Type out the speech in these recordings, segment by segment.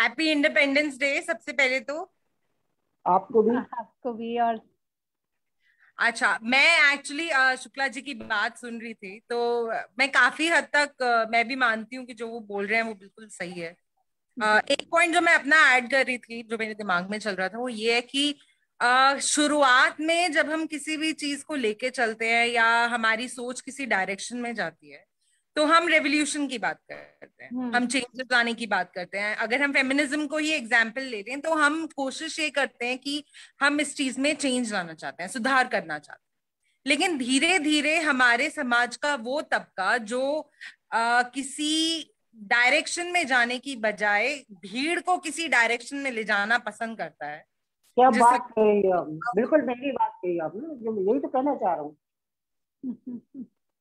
Happy independence day सबसे पहले तो। आपको भी। आपको भी। और अच्छा, मैं एक्चुअली शुक्ला जी की बात सुन रही थी, तो मैं काफी हद तक मैं भी मानती हूँ कि जो वो बोल रहे हैं वो बिल्कुल सही है। एक पॉइंट जो मैं अपना ऐड कर रही थी, जो मेरे दिमाग में चल रहा था, वो ये है कि शुरुआत में जब हम किसी भी चीज को लेके चलते हैं या हमारी सोच किसी डायरेक्शन में जाती है, तो हम रेवोल्यूशन की बात करते हैं, हम्म। हम चेंजेस लाने की बात करते हैं। अगर हम फेमिनिज्म को ही एग्जाम्पल ले लें, तो हम कोशिश ये करते हैं कि हम इस चीज में चेंज लाना चाहते हैं, सुधार करना चाहते हैं। लेकिन धीरे धीरे हमारे समाज का वो तबका जो किसी डायरेक्शन में जाने की बजाय भीड़ को किसी डायरेक्शन में ले जाना पसंद करता है, क्या जिस बात कही आपने, बिल्कुल सही बात कही आपने, जो मैं यही तो कहना चाह रहा हूँ।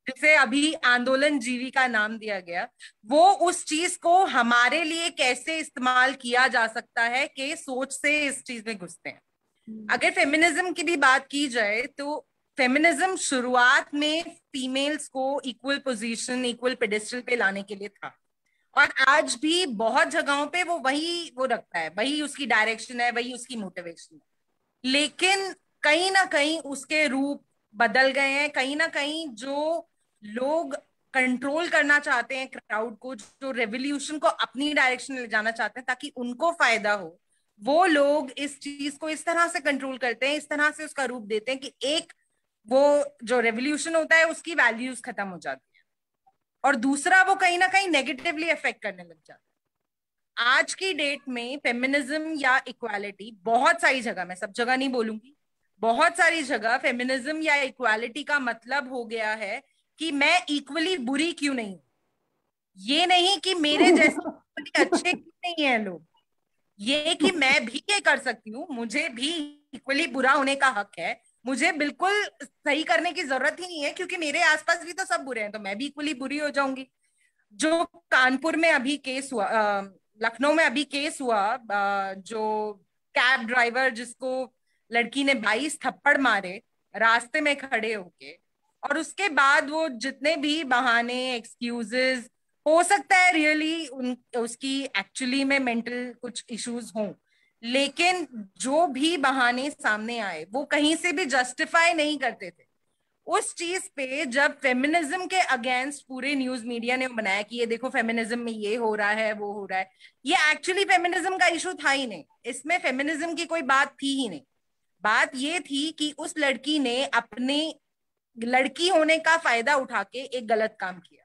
जिसे अभी आंदोलन जीवी का नाम दिया गया, वो उस चीज को हमारे लिए कैसे इस्तेमाल किया जा सकता है कि सोच से इस चीज में घुसते हैं। अगर फेमिनिज्म की भी बात की जाए, तो फेमिनिज्म शुरुआत में फीमेल्स को इक्वल पोजीशन, इक्वल पेडेस्टल पे लाने के लिए था। और आज भी बहुत जगहों पे वो रखता है, वही उसकी डायरेक्शन है, वही उसकी मोटिवेशन है। लेकिन कहीं ना कहीं उसके रूप बदल गए हैं। कहीं ना कहीं जो लोग कंट्रोल करना चाहते हैं क्राउड को, जो रेवोल्यूशन को अपनी डायरेक्शन में ले जाना चाहते हैं ताकि उनको फायदा हो, वो लोग इस चीज को इस तरह से कंट्रोल करते हैं, इस तरह से उसका रूप देते हैं कि एक, वो जो रेवोल्यूशन होता है उसकी वैल्यूज खत्म हो जाती है, और दूसरा वो कहीं ना कहीं नेगेटिवली अफेक्ट करने लग जाता है। आज की डेट में फेमिनिज्म या इक्वालिटी बहुत सारी जगह, मैं सब जगह नहीं बोलूंगी, बहुत सारी जगह फेमिनिज्म या इक्वालिटी का मतलब हो गया है कि मैं इक्वली बुरी क्यों नहीं हूं। ये नहीं कि मेरे जैसे equally अच्छे क्यों नहीं है लोग, ये कि मैं भी ये कर सकती हूँ, मुझे भी इक्वली बुरा होने का हक है। मुझे बिल्कुल सही करने की जरूरत ही नहीं है, क्योंकि मेरे आसपास भी तो सब बुरे हैं, तो मैं भी इक्वली बुरी हो जाऊंगी। जो कानपुर में अभी केस हुआ, लखनऊ में अभी केस हुआ, जो कैब ड्राइवर जिसको लड़की ने 22 थप्पड़ मारे रास्ते में खड़े होके, और उसके बाद वो जितने भी बहाने, एक्सक्यूजेस, हो सकता है रियली उन उसकी एक्चुअली में मेंटल कुछ इश्यूज हों, लेकिन जो भी बहाने सामने आए वो कहीं से भी जस्टिफाई नहीं करते थे उस चीज पे। जब फेमिनिज्म के अगेंस्ट पूरे न्यूज मीडिया ने बनाया कि ये देखो फेमिनिज्म में ये हो रहा है, वो हो रहा है, ये एक्चुअली फेमिनिज्म का इशू था ही नहीं, इसमें फेमिनिज्म की कोई बात थी ही नहीं। बात ये थी कि उस लड़की ने अपने लड़की होने का फायदा उठा के एक गलत काम किया।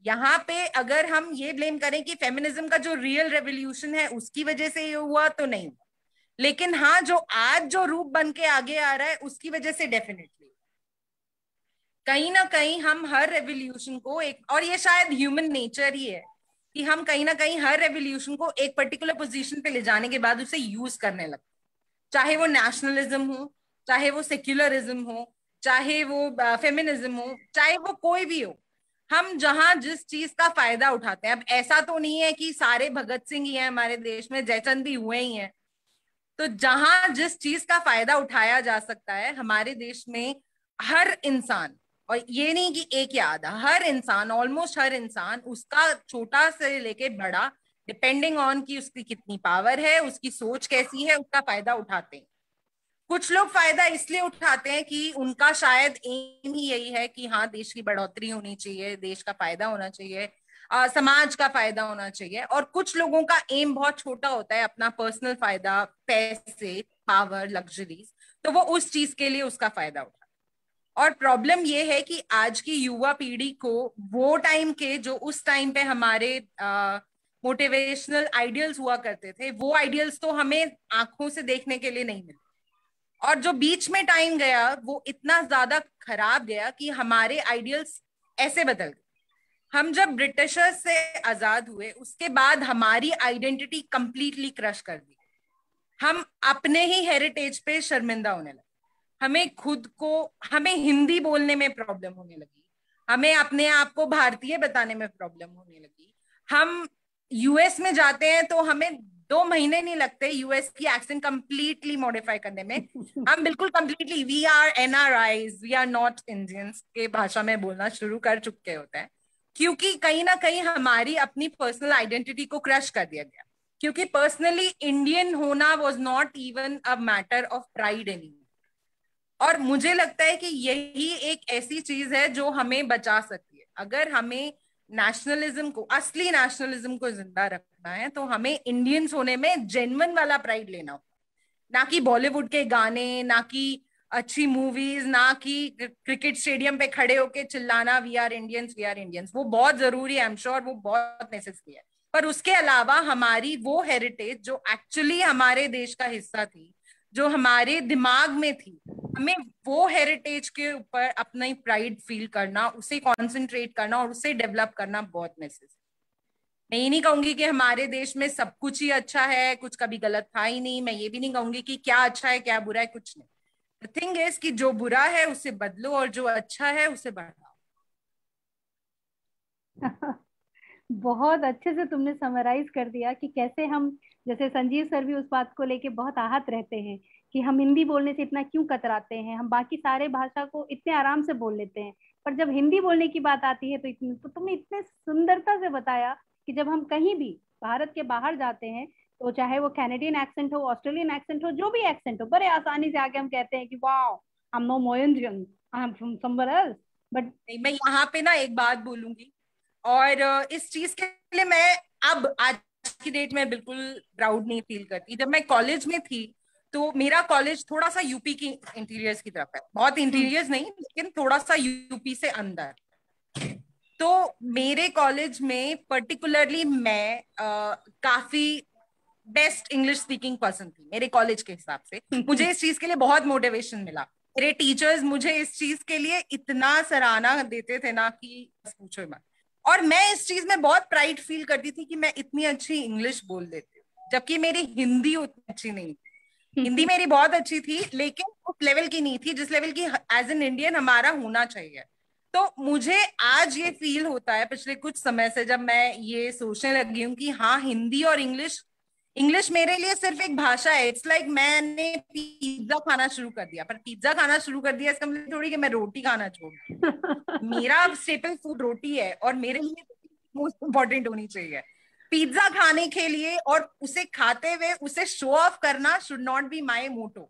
यहाँ पे अगर हम ये ब्लेम करें कि फेमिनिज्म का जो रियल रेवोल्यूशन है उसकी वजह से ये हुआ, तो नहीं हुआ। लेकिन हाँ, जो आज जो रूप बन के आगे आ रहा है उसकी वजह से डेफिनेटली कहीं ना कहीं हम हर रेवोल्यूशन को एक, और ये शायद ह्यूमन नेचर ही है कि हम कहीं ना कहीं हर रेवोल्यूशन को एक पर्टिकुलर पोजीशन पे ले जाने के बाद उसे यूज करने लगते हैं। चाहे वो नेशनलिज्म हो, चाहे वो सेक्युलरिज्म हो, चाहे वो फेमिनिज्म हो, चाहे वो कोई भी हो, हम जहां जिस चीज का फायदा उठाते हैं। अब ऐसा तो नहीं है कि सारे भगत सिंह ही हैं हमारे देश में, जयचंद भी हुए ही हैं। तो जहां जिस चीज का फायदा उठाया जा सकता है हमारे देश में, हर इंसान, और ये नहीं कि एक या आधा, हर इंसान, ऑलमोस्ट हर इंसान, उसका छोटा से लेके बड़ा, डिपेंडिंग ऑन कि उसकी कितनी पावर है, उसकी सोच कैसी है, उसका फायदा उठाते हैं। कुछ लोग फायदा इसलिए उठाते हैं कि उनका शायद एम ही यही है कि हाँ, देश की बढ़ोतरी होनी चाहिए, देश का फायदा होना चाहिए, समाज का फायदा होना चाहिए। और कुछ लोगों का एम बहुत छोटा होता है, अपना पर्सनल फायदा, पैसे, पावर, लग्जरीज, तो वो उस चीज के लिए उसका फायदा उठाते हैं। और प्रॉब्लम ये है कि आज की युवा पीढ़ी को वो टाइम के, जो उस टाइम पे हमारे मोटिवेशनल आइडियल्स हुआ करते थे, वो आइडियल्स तो हमें आंखों से देखने के लिए नहीं मिले। और जो बीच में टाइम गया वो इतना ज्यादा खराब गया कि हमारे आइडियल्स ऐसे बदल गए। हम जब ब्रिटिशर्स से आजाद हुए उसके बाद हमारी आइडेंटिटी कंप्लीटली क्रश कर दी। हम अपने ही हेरिटेज पे शर्मिंदा होने लगे। हमें खुद को, हमें हिंदी बोलने में प्रॉब्लम होने लगी, हमें अपने आप को भारतीय बताने में प्रॉब्लम होने लगी। हम यूएस में जाते हैं तो हमें 2 महीने नहीं लगते यूएस की एक्सेंट कंप्लीटली मॉडिफाई करने में। हम बिल्कुल completely, we are NRIs, we are not Indians के भाषा में बोलना शुरू कर चुके होते हैं, क्योंकि कहीं ना कहीं हमारी अपनी पर्सनल आइडेंटिटी को क्रश कर दिया गया। क्योंकि पर्सनली इंडियन होना was not even a matter of pride any. और मुझे लगता है कि यही एक ऐसी चीज है जो हमें बचा सकती है। अगर हमें नेशनलिज्म को, असली नेशनलिज्म को जिंदा रखना है, तो हमें इंडियंस होने में जेन्युइन वाला प्राइड लेना होगा, ना कि बॉलीवुड के गाने, ना कि अच्छी मूवीज, ना कि क्रिकेट स्टेडियम पे खड़े होके चिल्लाना we are Indians we are Indians. वो बहुत जरूरी है, आई एम श्योर वो बहुत नेसेसरी है, पर उसके अलावा हमारी वो हेरिटेज जो एक्चुअली हमारे देश का हिस्सा थी, जो हमारे दिमाग में थी, हमें वो हेरिटेज के ऊपर अपना ही प्राइड फील करना, उसे कॉन्सेंट्रेट करना और उसे डेवलप करना बहुत नेसेसरी। मैं ये नहीं कहूंगी कि हमारे देश में सब कुछ ही अच्छा है, कुछ कभी गलत था ही नहीं। मैं ये भी नहीं कहूंगी कि क्या अच्छा है क्या बुरा है, कुछ नहीं। द थिंग इज कि जो बुरा है उसे बदलो और जो अच्छा है उसे बढ़ाओ। बहुत अच्छे से तुमने समराइज कर दिया कि कैसे हम, जैसे संजीव सर भी उस बात को लेके बहुत आहत रहते हैं कि हम हिंदी बोलने से इतना क्यों कतराते हैं, हम बाकी सारे भाषा को इतने आराम से बोल लेते हैं, पर जब हिंदी बोलने की बात आती है तो तुमने इतने सुंदरता से बताया कि जब हम कहीं भी भारत के बाहर जाते हैं, तो चाहे वो कैनेडियन एक्सेंट हो, ऑस्ट्रेलियन एक्सेंट हो, जो भी एक्सेंट हो, बड़े आसानी से आके हम कहते हैं कि वाह, आई एम नो मोयनजंग, I am from somewhere else. But मैं यहाँ पे ना एक बात बोलूंगी, और इस चीज के लिए मैं अब आज की डेट में बिल्कुल प्राउड नहीं फील करती। जब मैं कॉलेज में थी तो मेरा कॉलेज थोड़ा सा यूपी की इंटीरियर्स की तरफ है, बहुत इंटीरियर्स नहीं लेकिन थोड़ा सा यूपी से अंदर। तो मेरे कॉलेज में पर्टिकुलरली मैं काफी बेस्ट इंग्लिश स्पीकिंग पर्सन थी मेरे कॉलेज के हिसाब से। मुझे इस चीज के लिए बहुत मोटिवेशन मिला। मेरे टीचर्स मुझे इस चीज के लिए इतना सराहना देते थे ना कि बस पूछो मत। और मैं इस चीज में बहुत प्राइड फील करती थी कि मैं इतनी अच्छी इंग्लिश बोल देती हूँ, जबकि मेरी हिंदी उतनी अच्छी नहीं थी। हिंदी मेरी बहुत अच्छी थी लेकिन उस लेवल की नहीं थी जिस लेवल की एज एन इंडियन हमारा होना चाहिए। तो मुझे आज ये फील होता है पिछले कुछ समय से, जब मैं ये सोचने लगी हूँ कि हाँ, हिंदी और इंग्लिश, इंग्लिश मेरे लिए सिर्फ एक भाषा है। इट्स लाइक मैंने पिज्जा खाना शुरू कर दिया, पर पिज्जा खाना शुरू कर दिया इसका मतलब थोड़ी कि मैं रोटी खाना छोड़ दूं। मेरा स्टेपल फूड रोटी है और मेरे लिए मोस्ट इम्पोर्टेंट होनी चाहिए। पिज्जा खाने के लिए और उसे खाते हुए उसे शो ऑफ करना should not be my motto.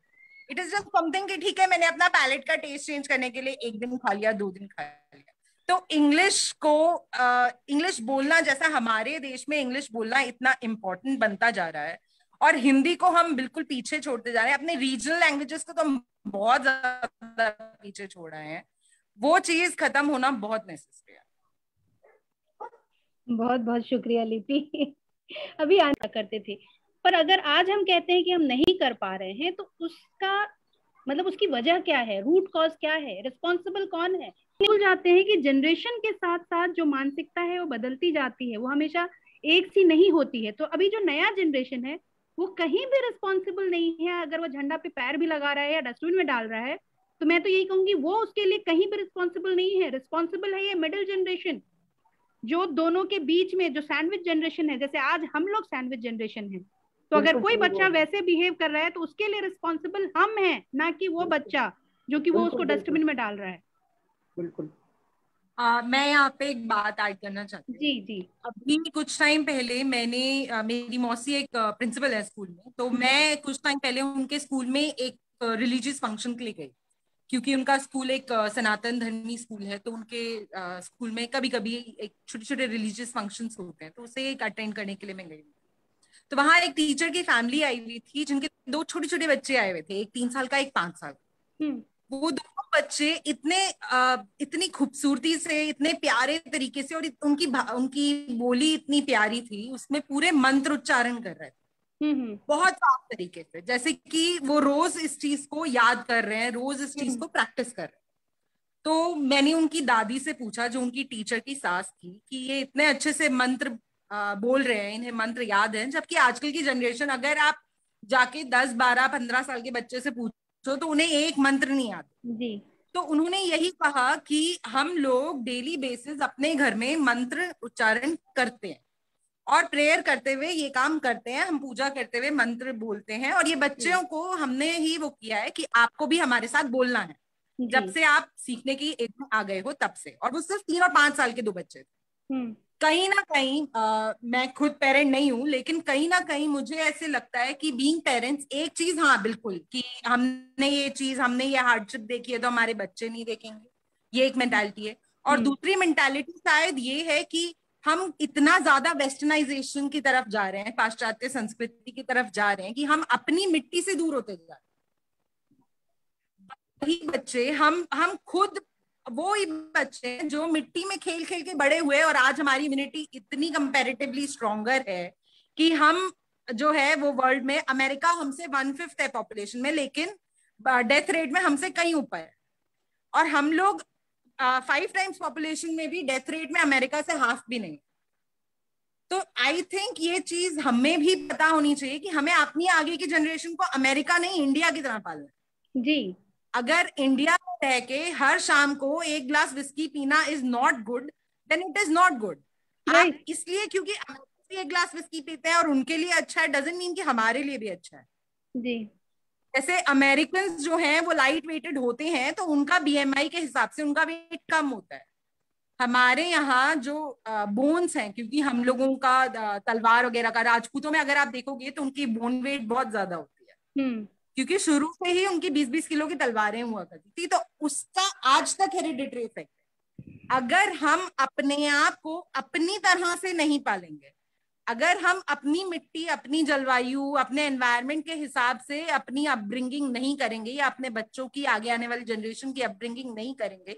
It is just something कि ठीक है, मैंने अपना पैलेट का टेस्ट चेंज करने के लिए एक दिन खा लिया, 2 दिन खा लिया। तो इंग्लिश को, इंग्लिश बोलना, जैसा हमारे देश में इंग्लिश बोलना इतना इम्पोर्टेंट बनता जा रहा है और हिंदी को हम बिल्कुल पीछे छोड़ते जा रहे हैं, अपने रीजनल लैंग्वेजेस को तो हम बहुत ज्यादा पीछे छोड़ रहे हैं, वो चीज खत्म होना बहुत नेसेसरी है। बहुत बहुत शुक्रिया लिपि। अभी आना करते थे, पर अगर आज हम कहते हैं कि हम नहीं कर पा रहे हैं, तो उसका मतलब उसकी वजह क्या है, रूट कॉज क्या है, रिस्पॉन्सिबल कौन है? भूल जाते हैं कि जनरेशन के साथ साथ जो मानसिकता है वो बदलती जाती है, वो हमेशा एक सी नहीं होती है। तो अभी जो नया जनरेशन है वो कहीं भी रिस्पॉन्सिबल नहीं है। अगर वो झंडा पे पैर भी लगा रहा है या डस्टबिन में डाल रहा है, तो मैं तो यही कहूंगी वो उसके लिए कहीं भी रिस्पॉन्सिबल नहीं है। रिस्पॉन्सिबल है ये मिडिल जनरेशन, जो दोनों के बीच में जो सैंडविच जनरेशन है, जैसे आज हम लोग सैंडविच जनरेशन है। तो अगर बिल्कुल कोई सही बच्चा बोल रहे वैसे बिहेव कर रहा है तो उसके लिए रिस्पॉन्सिबल हम हैं, ना कि वो बच्चा जो कि वो उसको बिल्कुल बिल्कुल डस्टबिन में डाल रहा है। बिल्कुल। मैं यहाँ पे एक बात ऐड करना चाहती हूँ। जी जी। अभी कुछ टाइम पहले मैंने, मेरी मौसी एक प्रिंसिपल है स्कूल में, तो मैं कुछ टाइम पहले उनके स्कूल में एक रिलीजियस फंक्शन के लिए गई, क्योंकि उनका स्कूल एक सनातन धर्मी स्कूल है। तो उनके स्कूल में कभी कभी एक छोटे छोटे रिलीजियस फंक्शंस होते हैं, तो उसे एक अटेंड करने के लिए मैं गई। तो वहां एक टीचर की फैमिली आई हुई थी जिनके 2 छोटे छोटे बच्चे आए हुए थे, एक 3 साल का, एक 5 साल का। हम्म वो दोनों बच्चे इतनी खूबसूरती से, इतने प्यारे तरीके से, और उनकी बोली इतनी प्यारी थी, उसमें पूरे मंत्र उच्चारण कर रहे थे हम्म बहुत साफ तरीके से, जैसे कि वो रोज इस चीज को याद कर रहे हैं, रोज इस चीज हम्म को प्रैक्टिस कर रहे हैं। तो मैंने उनकी दादी से पूछा, जो उनकी टीचर की सास थी, कि ये इतने अच्छे से मंत्र बोल रहे हैं, इन्हें मंत्र याद है, जबकि आजकल की जनरेशन, अगर आप जाके 10 12 15 साल के बच्चे से पूछो तो उन्हें एक मंत्र नहीं आता। जी। तो उन्होंने यही कहा कि हम लोग डेली बेसिस अपने घर में मंत्र उच्चारण करते हैं और प्रेयर करते हुए ये काम करते हैं, हम पूजा करते हुए मंत्र बोलते हैं, और ये बच्चों को हमने ही वो किया है कि आपको भी हमारे साथ बोलना है, जी। जब से आप सीखने की एज में आ गए हो तब से। और वो सिर्फ 3 और 5 साल के 2 बच्चे थे। हम्म कहीं ना कहीं मैं खुद पेरेंट नहीं हूं, लेकिन कहीं ना कहीं मुझे ऐसे लगता है कि बीइंग पेरेंट्स एक चीज, हाँ बिल्कुल, कि हमने ये हार्डशिप देखी है तो हमारे बच्चे नहीं देखेंगे, ये एक मेंटालिटी है। और दूसरी मेंटालिटी शायद ये है कि हम इतना ज्यादा वेस्टर्नाइजेशन की तरफ जा रहे हैं, पाश्चात्य संस्कृति की तरफ जा रहे हैं, कि हम अपनी मिट्टी से दूर होते जा रहे हैं। वही बच्चे, हम खुद वो ही बच्चे हैं जो मिट्टी में खेल खेल के बड़े हुए, और आज हमारी इम्यूनिटी इतनी कंपैरेटिवली स्ट्रॉन्गर है कि हम जो है वो वर्ल्ड में, अमेरिका हमसे 1/5 है पॉपुलेशन में, लेकिन डेथ रेट में हमसे कहीं ऊपर है। और हम लोग 5 टाइम्स पॉपुलेशन में भी डेथ रेट में अमेरिका से हाफ भी नहीं। तो आई थिंक ये चीज हमें भी पता होनी चाहिए कि हमें अपनी आगे की जनरेशन को अमेरिका नहीं, इंडिया की तरह पालना है जी। अगर इंडिया में रह के हर शाम को एक ग्लास विस्की पीना is not good, then it is not good. आप इसलिए क्योंकि एक ग्लास विस्की पीते हैं और उनके लिए अच्छा है, डजंट मीन कि हमारे लिए भी अच्छा है जी। जैसे अमेरिकन जो हैं वो लाइट वेटेड होते हैं, तो उनका बीएमआई के हिसाब से उनका वेट कम होता है। हमारे यहाँ जो बोन्स हैं, क्योंकि हम लोगों का तलवार वगैरह का, राजपूतों में अगर आप देखोगे तो उनकी बोन वेट बहुत ज्यादा होती है, क्योंकि शुरू से ही उनकी 20-20 किलो की तलवारें हुआ करती थी। तो उसका आज तक हेरिडिटरी इफेक्ट है। अगर हम अपने आप को अपनी तरह से नहीं पालेंगे, अगर हम अपनी मिट्टी, अपनी जलवायु, अपने एनवायरनमेंट के हिसाब से अपनी अपब्रिंगिंग नहीं करेंगे, या अपने बच्चों की, आगे आने वाली जनरेशन की अपब्रिंगिंग नहीं करेंगे,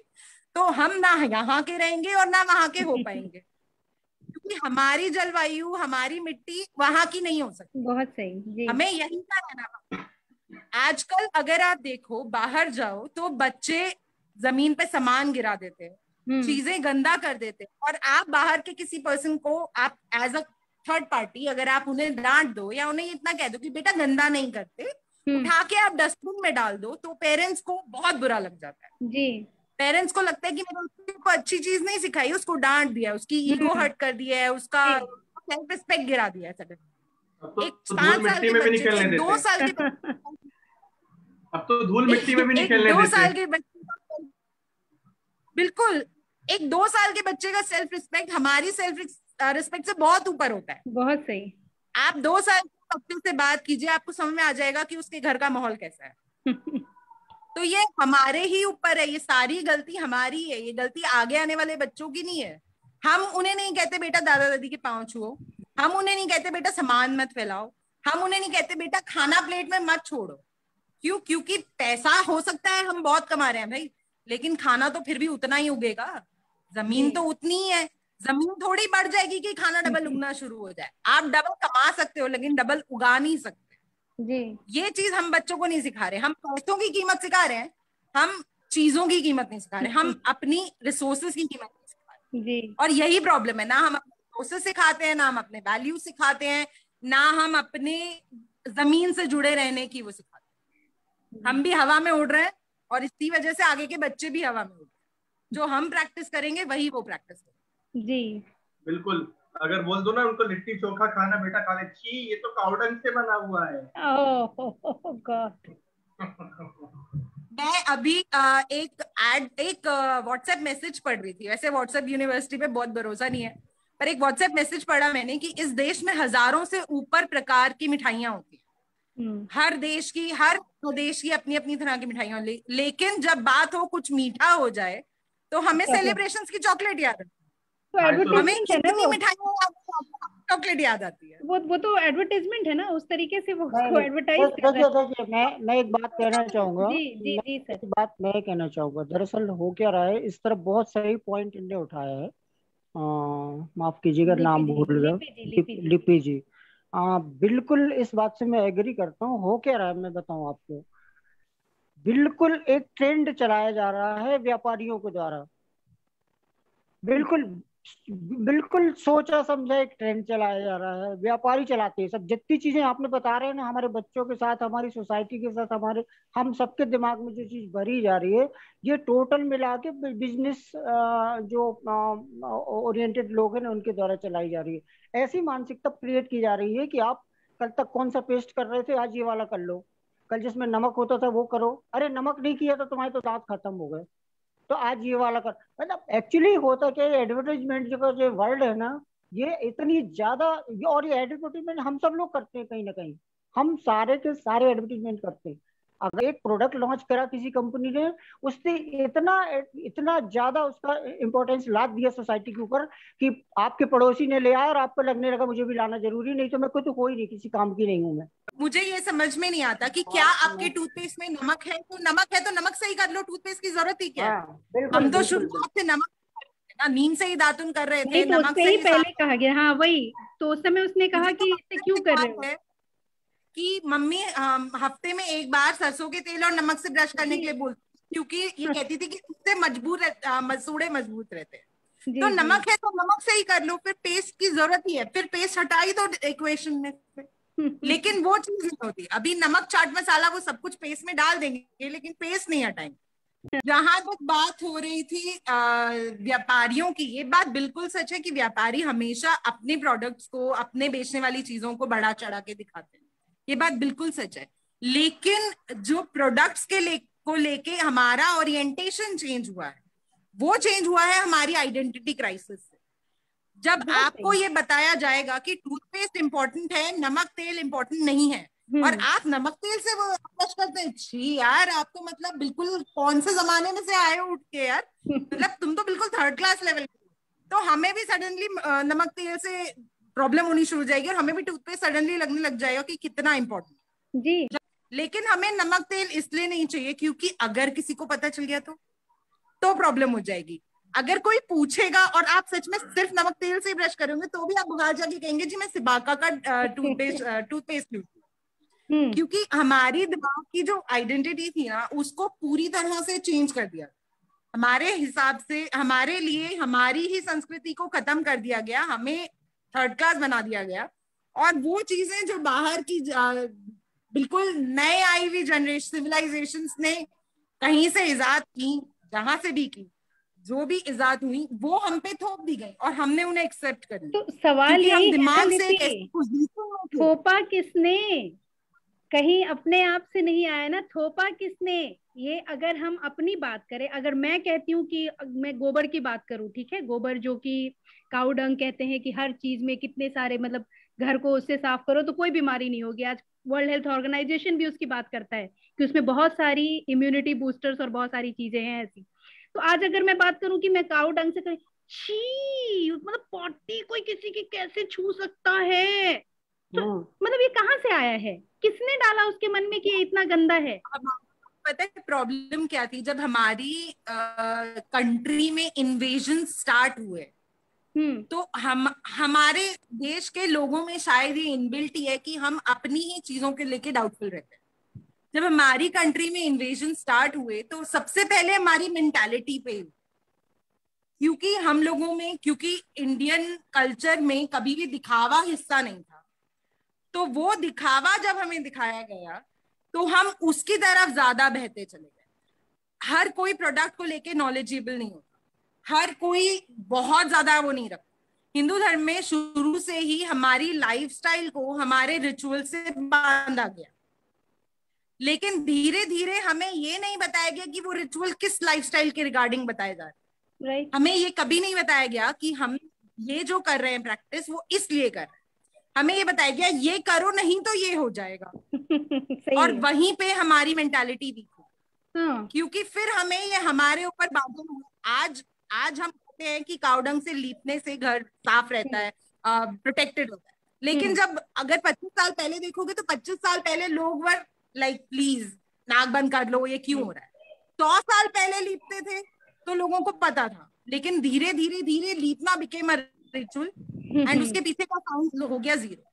तो हम ना यहाँ के रहेंगे और ना वहां के हो पाएंगे, क्योंकि हमारी जलवायु, हमारी मिट्टी वहां की नहीं हो सकती। बहुत सही जी। हमें यहीं का रहना। आजकल अगर आप देखो, बाहर जाओ तो बच्चे जमीन पे सामान गिरा देते हैं, चीजें गंदा कर देते हैं, और आप बाहर के किसी पर्सन को, आप एज अ थर्ड पार्टी, अगर आप उन्हें डांट दो या उन्हें इतना कह दो कि बेटा गंदा नहीं करते, उठा के आप डस्टबिन में डाल दो, तो पेरेंट्स को बहुत बुरा लग जाता है जी। पेरेंट्स को लगता है कि मैंने उसको अच्छी चीज नहीं सिखाई, उसको डांट दिया, उसकी ईगो हर्ट कर दिया है, उसका सेल्फ रिस्पेक्ट गिरा दिया है सडन। एक 5 साल के बच्चे, एक 2 साल के अब तो धूल मिट्टी में भी नहीं खेलने देते। 2 साल के बच्चे, बिल्कुल, एक 2 साल के बच्चे का सेल्फ रिस्पेक्ट हमारी सेल्फ रिस्पेक्ट से बहुत ऊपर होता है। बहुत सही। आप 2 साल के बच्चे से बात कीजिए, आपको समझ में आ जाएगा कि उसके घर का माहौल कैसा है। तो ये हमारे ही ऊपर है, ये सारी गलती हमारी है, ये गलती आगे आने वाले बच्चों की नहीं है। हम उन्हें नहीं कहते बेटा दादा दादी के पांव छुओ, हम उन्हें नहीं कहते बेटा सामान मत फैलाओ, हम उन्हें नहीं कहते बेटा खाना प्लेट में मत छोड़ो। क्यों? क्योंकि पैसा हो सकता है हम बहुत कमा रहे हैं भाई, लेकिन खाना तो फिर भी उतना ही उगेगा, जमीन तो उतनी ही है। जमीन थोड़ी बढ़ जाएगी कि खाना डबल उगना शुरू हो जाए। आप डबल कमा सकते हो लेकिन डबल उगा नहीं सकते जी। ये चीज हम बच्चों को नहीं सिखा रहे। हम पैसों की कीमत सिखा रहे हैं, हम चीजों की कीमत नहीं सिखा रहे, हम अपनी रिसोर्सेज की कीमत नहीं सिखा रहे जी। और यही प्रॉब्लम है, ना हम अपने रिसोर्सेज सिखाते हैं, ना हम अपने वैल्यू सिखाते हैं, ना हम अपने जमीन से जुड़े रहने की वो सिखाते हैं। हम भी हवा में उड़ रहे हैं और इसी वजह से आगे के बच्चे भी हवा में उड़ रहे हैं। जो हम प्रैक्टिस करेंगे वही वो प्रैक्टिस करेंगे जी। बिल्कुल। अगर बोल दो ना उनको लिट्टी चोखा खाना, बेटा खा ले, छी ये तो काउडंग से बना हुआ है। ओह गॉड। मैं अभी एक व्हाट्सएप मैसेज पढ़ रही थी। वैसे व्हाट्सएप यूनिवर्सिटी पे बहुत भरोसा नहीं है, पर एक व्हाट्सएप मैसेज पढ़ा मैंने कि इस देश में हजारों से ऊपर प्रकार की मिठाइयां होती हैं। हर देश की, हर प्रदेश की अपनी अपनी तरह की मिठाइयां लेकिन जब बात हो कुछ मीठा हो जाए तो हमें सेलिब्रेशंस की चॉकलेट याद आती है। तो एडवर्टाइजमेंट है ना, मिठाइयां चॉकलेट याद आती है। वो तो एडवर्टाइजमेंट है ना, उस तरीके से वो एडवर्टाइज कर रहा है। देखिए मैं एक बात कहना चाहूंगा जी जी जी सर। बात मैं कहना चाहूंगा, दरअसल हो क्या रहा है, इस तरफ बहुत सही पॉइंट इन्होंने उठाया है। माफ कीजिएगा नाम भूल गया, लिपि जी। बिल्कुल इस बात से मैं एग्री करता हूँ। हो क्या रहा है मैं बताऊं आपको, बिल्कुल एक ट्रेंड चलाया जा रहा है व्यापारियों के द्वारा। बिल्कुल बिल्कुल सोचा समझा एक ट्रेंड चलाया जा रहा है, व्यापारी चलाते हैं सब। जितनी चीजें आपने बता रहे हैं ना, हमारे बच्चों के साथ, हमारी सोसाइटी के साथ, हमारे हम सबके दिमाग में जो चीज भरी जा रही है, ये टोटल मिला के बिजनेस जो ओरिएंटेड लोग हैं ना उनके द्वारा चलाई जा रही है। ऐसी मानसिकता क्रिएट की जा रही है कि आप कल तक कौन सा पेस्ट कर रहे थे, आज ये वाला कर लो, कल जिसमें नमक होता था वो करो। अरे नमक नहीं किया तो तुम्हारे तो दांत खत्म हो गए। तो आज ये वाला कर, मतलब एक्चुअली होता क्या है, एडवर्टाइजमेंट जो वर्ल्ड है ना, ये इतनी ज्यादा, और ये एडवर्टाइजमेंट हम सब लोग करते हैं कहीं ना कहीं, हम सारे के सारे एडवर्टाइजमेंट करते हैं। अगर एक प्रोडक्ट लॉन्च करा किसी कंपनी ने, उसने इतना इतना ज्यादा उसका इम्पोर्टेंस ला दिया सोसाइटी के ऊपर कि आपके पड़ोसी ने ले आया और आपको लगने लगा मुझे भी लाना जरूरी, नहीं तो मैं कोई तो कोई नहीं, किसी काम की नहीं हूं मैं। मुझे ये समझ में नहीं आता कि क्या आपके टूथपेस्ट में नमक है तो नमक है तो नमक से ही कर लो, टूथपेस्ट की जरूरत ही क्या है? हाँ बिल्कुल हम तो बिल्कुल बिल्कुल। शुरुआत से नमक ना, नीम से ही दातुन कर रहे नहीं थे, तो नमक उससे से ही ही पहले कहा गया, हाँ वही तो उस समय उसने कहा मुझे तो कि इसे बचपन क्यों से कर रहे याद हो। है कि मम्मी हफ्ते में एक बार सरसों के तेल और नमक से ब्रश करने के जी लिए बोलती, क्योंकि ये कहती थी कि उससे मसूड़े मजबूत रहते हैं। तो जी जी। नमक है तो नमक से ही कर लो, फिर पेस्ट की जरूरत ही है, फिर पेस्ट हटाई तो इक्वेशन में से। लेकिन वो चीज नहीं होती। अभी नमक चाट मसाला वो सब कुछ पेस्ट में डाल देंगे लेकिन पेस्ट नहीं हटाएंगे। जहां तक बात हो रही थी व्यापारियों की, ये बात बिल्कुल सच है कि व्यापारी हमेशा अपने प्रोडक्ट्स को, अपने बेचने वाली चीजों को बढ़ा चढ़ा के दिखाते हैं, ये बात बिल्कुल सच है। लेकिन जो प्रोडक्ट्स को लेके हमारा ओरिएंटेशन चेंज हुआ है, वो चेंज हुआ है हमारी आइडेंटिटी क्राइसिस से। जब बहुत आपको सही। ये बताया जाएगा कि टूथपेस्ट इंपॉर्टेंट है, नमक तेल इंपॉर्टेंट नहीं है, और आप नमक तेल से वो ब्रश करते हैं, छी यार आप तो मतलब बिल्कुल कौन से जमाने में से आए हो उठ के यार, मतलब तुम तो बिल्कुल थर्ड क्लास लेवल के हो। तो हमें भी सडनली नमक तेल से प्रॉब्लम होनी शुरू हो जाएगी और हमें भी टूथपेस्ट सडनली लगने लग जाएगा कि कितना इंपॉर्टेंट। जी लेकिन हमें नमक तेल इसलिए नहीं चाहिए क्योंकि अगर किसी को पता चल गया तो प्रॉब्लम हो जाएगी। अगर कोई पूछेगा और आप सच में सिर्फ नमक तेल से ब्रश करोगे तो भी आप बाहर जाके कहेंगे जी मैं सिबाका का टूथपेस्ट यूज, क्योंकि हमारी दिमाग की जो आइडेंटिटी थी ना उसको पूरी तरह से चेंज कर दिया हमारे हिसाब से। हमारे लिए हमारी ही संस्कृति को खत्म कर दिया गया, हमें थर्ड क्लास बना दिया गया। और वो चीजें जो बाहर की बिल्कुल नए आई हुई जनरेशन सिविलाइजेशन ने कहीं से इजाद की, जहां से भी की, जो भी इजाद हुई वो हम पे थोप दी गई और हमने उन्हें एक्सेप्ट कर लिया, तो सवाल क्योंकि हम यही है ना दिमाग से एक ऐसी लिपि, पोजीशन में थे। थोपा किसने? कहीं अपने आप से नहीं आया ना, थोपा किसने? ये अगर हम अपनी बात करें, अगर मैं कहती हूँ कि मैं गोबर की बात करूँ, ठीक है, गोबर जो कि काऊ डंग कहते हैं कि हर चीज में कितने सारे मतलब घर को उससे साफ करो तो कोई बीमारी नहीं होगी। आज वर्ल्ड हेल्थ ऑर्गेनाइजेशन भी उसकी बात करता है कि उसमें बहुत सारी इम्यूनिटी बूस्टर्स और बहुत सारी चीजें हैं ऐसी। तो आज अगर मैं बात करूं कि मैं काऊ डंग से कहीं छी, मतलब पॉटी कोई किसी की कैसे छू सकता है, तो मतलब ये कहाँ से आया है? किसने डाला उसके मन में कि ये इतना गंदा है? अब आपको पता है प्रॉब्लम क्या थी? जब हमारी कंट्री में इन्वेजन स्टार्ट हुए तो हम हमारे देश के लोगों में शायद ये इनबिल्ट ही है कि हम अपनी ही चीजों के लेके डाउटफुल रहते हैं। जब हमारी कंट्री में इन्वेजन स्टार्ट हुए तो सबसे पहले हमारी मेंटालिटी पे, क्योंकि हम लोगों में, क्योंकि इंडियन कल्चर में कभी भी दिखावा हिस्सा नहीं था, तो वो दिखावा जब हमें दिखाया गया तो हम उसकी तरफ ज्यादा बहते चले गए। हर कोई प्रोडक्ट को लेके नॉलेजेबल नहीं होता, हर कोई बहुत ज्यादा वो नहीं रखता। हिंदू धर्म में शुरू से ही हमारी लाइफस्टाइल को हमारे रिचुअल से बांधा गया, लेकिन धीरे धीरे हमें ये नहीं बताया गया कि वो रिचुअल किस लाइफस्टाइल के रिगार्डिंग बताए जा रहे हैं। राइट। हमें ये कभी नहीं बताया गया कि हम ये जो कर रहे हैं प्रैक्टिस वो इसलिए कर रहे हैं। हमें ये बताया गया ये करो नहीं तो ये हो जाएगा। सही और है। वहीं पे हमारी मेंटालिटी वीक हो, हाँ। क्योंकि फिर हमें ये हमारे ऊपर बांधन हुआ। आज आज हम कहते हैं कि कावडंग से लीपने से घर साफ रहता है, प्रोटेक्टेड होता है, लेकिन जब अगर 25 साल पहले देखोगे तो 25 साल पहले लोग वर लाइक प्लीज नाक बंद कर लो, ये क्यों हो रहा है। 100 साल पहले लीपते थे तो लोगों को पता था, लेकिन धीरे धीरे धीरे लीपना बिकेम अ रिचुअल एंड उसके पीछे का साइंस हो गया जीरो,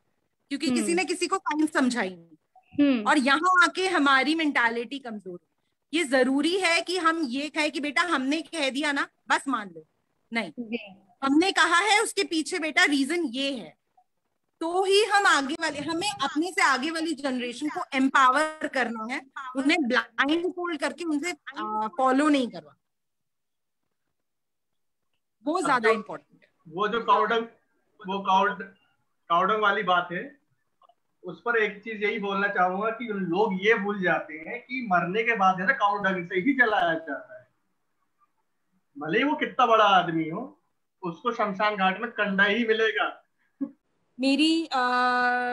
क्योंकि किसी ने किसी को साइंस समझाई नहीं। और यहाँ आके हमारी मेंटालिटी कमजोर है। ये जरूरी है कि हम ये कहें कि बेटा हमने कह दिया ना बस मान लो, नहीं, हमने कहा है उसके पीछे बेटा रीजन ये है, तो ही हम आगे वाले, हमें अपने से आगे वाली जनरेशन को एम्पावर करना है, उन्हें ब्लाइंड फोल्ड करके उनसे फॉलो नहीं करवा, वो ज्यादा इंपॉर्टेंट है। वो जो काउडंग वाली बात है, उस पर एक चीज यही बोलना चाहूंगा कि लोग ये भूल जाते हैं कि मरने के बाद है ना काउडंग से ही जलाया जाता है। भले ही वो कितना बड़ा आदमी हो, उसको शमशान घाट में कंडा ही मिलेगा। मेरी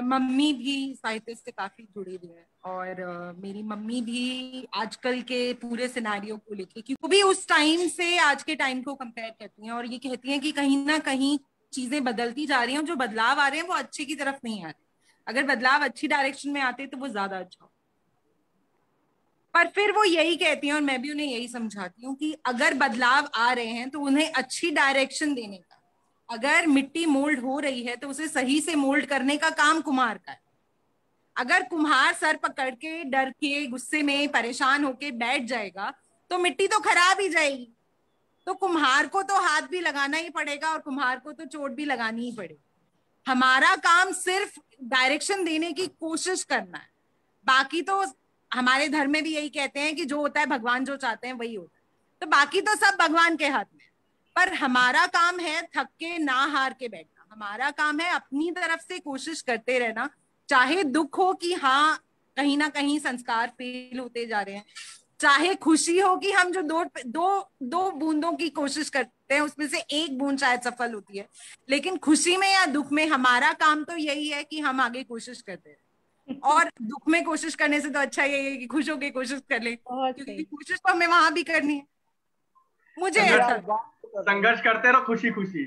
मम्मी भी साहित्य से काफी जुड़ी हुई है, और मेरी मम्मी भी आजकल के पूरे सिनारियो को लेके, क्योंकि वो भी उस टाइम से आज के टाइम को कंपेयर करती हैं, और ये कहती हैं कि कहीं ना कहीं चीजें बदलती जा रही हैं, जो बदलाव आ रहे हैं वो अच्छे की तरफ नहीं आ रहे। अगर बदलाव अच्छी डायरेक्शन में आते तो वो ज्यादा अच्छा हो। पर फिर वो यही कहती हैं, और मैं भी उन्हें यही समझाती हूँ, कि अगर बदलाव आ रहे हैं तो उन्हें अच्छी डायरेक्शन देने का, अगर मिट्टी मोल्ड हो रही है तो उसे सही से मोल्ड करने का काम कुम्हार का है। अगर कुम्हार सर पकड़ के, डर के, गुस्से में, परेशान होके बैठ जाएगा तो मिट्टी तो खराब ही जाएगी। तो कुम्हार को तो हाथ भी लगाना ही पड़ेगा, और कुम्हार को तो चोट भी लगानी ही पड़ेगी। हमारा काम सिर्फ डायरेक्शन देने की कोशिश करना है। बाकी तो हमारे धर्म में भी यही कहते हैं कि जो होता है भगवान जो चाहते हैं वही होता है, तो बाकी तो सब भगवान के हाथ में। पर हमारा काम है थक के ना हार के बैठना। हमारा काम है अपनी तरफ से कोशिश करते रहना, चाहे दुख हो कि हाँ कहीं ना कहीं संस्कार फेल होते जा रहे हैं, चाहे खुशी हो कि हम जो दो दो दो बूंदों की कोशिश करते हैं उसमें से एक बूंद शायद सफल होती है। लेकिन खुशी में या दुख में हमारा काम तो यही है कि हम आगे कोशिश करते हैं। और दुख में कोशिश करने से तो अच्छा यही है कि खुश होकर कोशिश कर ले, बहुत क्योंकि सही। कोशिश तो हमें वहां भी करनी है। मुझे संघर्ष ऐसा यार बात तो कर रहे हैं। संघर्ष करते रहो खुशी खुशी।